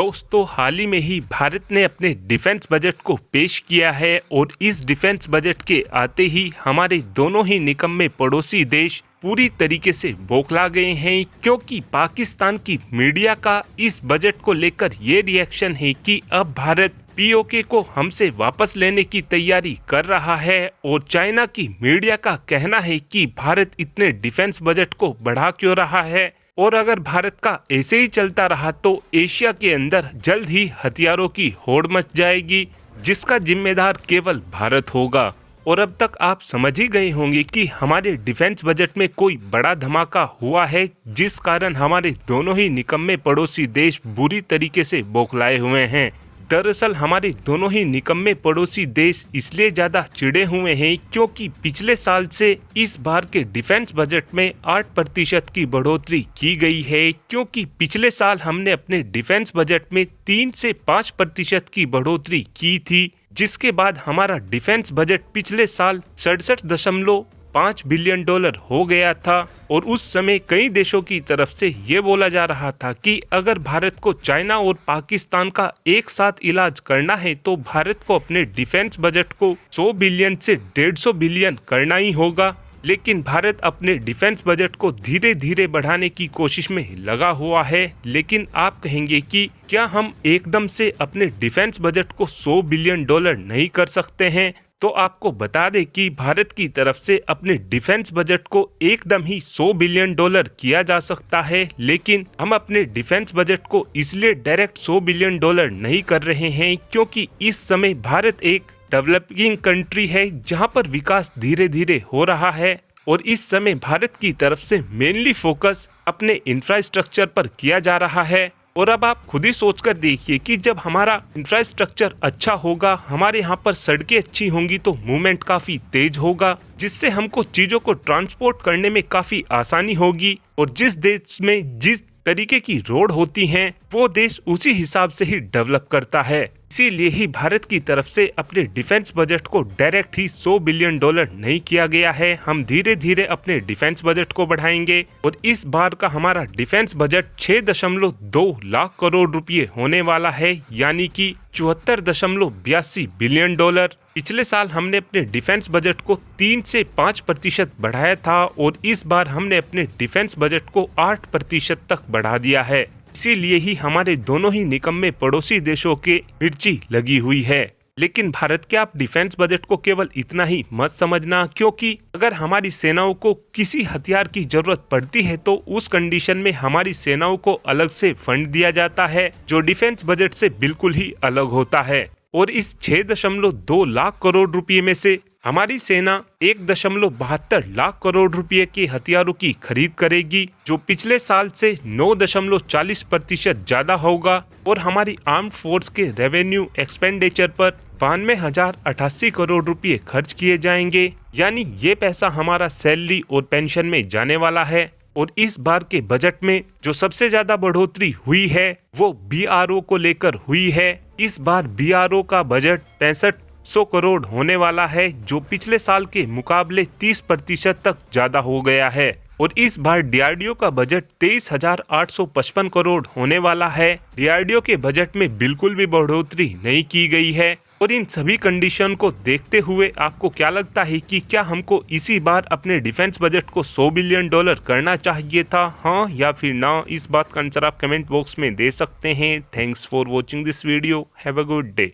दोस्तों, हाल ही में ही भारत ने अपने डिफेंस बजट को पेश किया है और इस डिफेंस बजट के आते ही हमारे दोनों ही निकम्मे पड़ोसी देश पूरी तरीके से बौखला गए हैं, क्योंकि पाकिस्तान की मीडिया का इस बजट को लेकर ये रिएक्शन है कि अब भारत पीओके को हमसे वापस लेने की तैयारी कर रहा है। और चाइना की मीडिया का कहना है कि भारत इतने डिफेंस बजट को बढ़ा क्यों रहा है, और अगर भारत का ऐसे ही चलता रहा तो एशिया के अंदर जल्द ही हथियारों की होड़ मच जाएगी, जिसका जिम्मेदार केवल भारत होगा। और अब तक आप समझ ही गए होंगे कि हमारे डिफेंस बजट में कोई बड़ा धमाका हुआ है, जिस कारण हमारे दोनों ही निकम्मे पड़ोसी देश बुरी तरीके से बौखलाए हुए हैं। दरअसल हमारे दोनों ही निकम्मे पड़ोसी देश इसलिए ज्यादा चिढ़े हुए हैं क्योंकि पिछले साल से इस बार के डिफेंस बजट में 8% की बढ़ोतरी की गई है, क्योंकि पिछले साल हमने अपने डिफेंस बजट में 3 से 5% की बढ़ोतरी की थी, जिसके बाद हमारा डिफेंस बजट पिछले साल 67.5 बिलियन डॉलर हो गया था। और उस समय कई देशों की तरफ से ये बोला जा रहा था कि अगर भारत को चाइना और पाकिस्तान का एक साथ इलाज करना है तो भारत को अपने डिफेंस बजट को 100 बिलियन से 150 बिलियन करना ही होगा। लेकिन भारत अपने डिफेंस बजट को धीरे धीरे बढ़ाने की कोशिश में लगा हुआ है। लेकिन आप कहेंगे कि क्या हम एकदम से अपने डिफेंस बजट को 100 बिलियन डॉलर नहीं कर सकते हैं? तो आपको बता दें कि भारत की तरफ से अपने डिफेंस बजट को एकदम ही 100 बिलियन डॉलर किया जा सकता है, लेकिन हम अपने डिफेंस बजट को इसलिए डायरेक्ट 100 बिलियन डॉलर नहीं कर रहे हैं क्योंकि इस समय भारत एक डेवलपिंग कंट्री है जहां पर विकास धीरे धीरे हो रहा है। और इस समय भारत की तरफ से मेनली फोकस अपने इंफ्रास्ट्रक्चर पर किया जा रहा है। और अब आप खुद ही सोचकर देखिए कि जब हमारा इंफ्रास्ट्रक्चर अच्छा होगा, हमारे यहाँ पर सड़कें अच्छी होंगी तो मूवमेंट काफी तेज होगा, जिससे हमको चीजों को ट्रांसपोर्ट करने में काफी आसानी होगी। और जिस देश में जिस तरीके की रोड होती हैं, वो देश उसी हिसाब से ही डेवलप करता है। इसीलिए ही भारत की तरफ से अपने डिफेंस बजट को डायरेक्ट ही 100 बिलियन डॉलर नहीं किया गया है। हम धीरे धीरे अपने डिफेंस बजट को बढ़ाएंगे और इस बार का हमारा डिफेंस बजट 6.2 लाख करोड़ रुपए होने वाला है, यानी कि 74.82 बिलियन डॉलर। पिछले साल हमने अपने डिफेंस बजट को 3 से 5% बढ़ाया था और इस बार हमने अपने डिफेंस बजट को 8% तक बढ़ा दिया है। इसीलिए ही हमारे दोनों ही निकम्मे पड़ोसी देशों के मिर्ची लगी हुई है। लेकिन भारत के आप डिफेंस बजट को केवल इतना ही मत समझना, क्योंकि अगर हमारी सेनाओं को किसी हथियार की जरूरत पड़ती है तो उस कंडीशन में हमारी सेनाओं को अलग से फंड दिया जाता है, जो डिफेंस बजट से बिल्कुल ही अलग होता है। और इस 6.2 लाख करोड़ रुपए में से हमारी सेना 1.72 लाख करोड़ रुपए के हथियारों की खरीद करेगी, जो पिछले साल से 9.40% ज्यादा होगा। और हमारी आर्म फोर्स के रेवेन्यू एक्सपेंडिचर पर 92,088 करोड़ रुपए खर्च किए जाएंगे, यानी ये पैसा हमारा सैलरी और पेंशन में जाने वाला है। और इस बार के बजट में जो सबसे ज्यादा बढ़ोतरी हुई है वो बीआरओ को लेकर हुई है। इस बार बीआरओ का बजट 6500 करोड़ होने वाला है, जो पिछले साल के मुकाबले 30% तक ज्यादा हो गया है। और इस बार डीआरडीओ का बजट 23,855 करोड़ होने वाला है। डीआरडीओ के बजट में बिल्कुल भी बढ़ोतरी नहीं की गई है। और इन सभी कंडीशन को देखते हुए आपको क्या लगता है कि क्या हमको इसी बार अपने डिफेंस बजट को 100 बिलियन डॉलर करना चाहिए था, हाँ या फिर ना? इस बात का आंसर आप कमेंट बॉक्स में दे सकते हैं। Thanks for watching this video. Have a good day.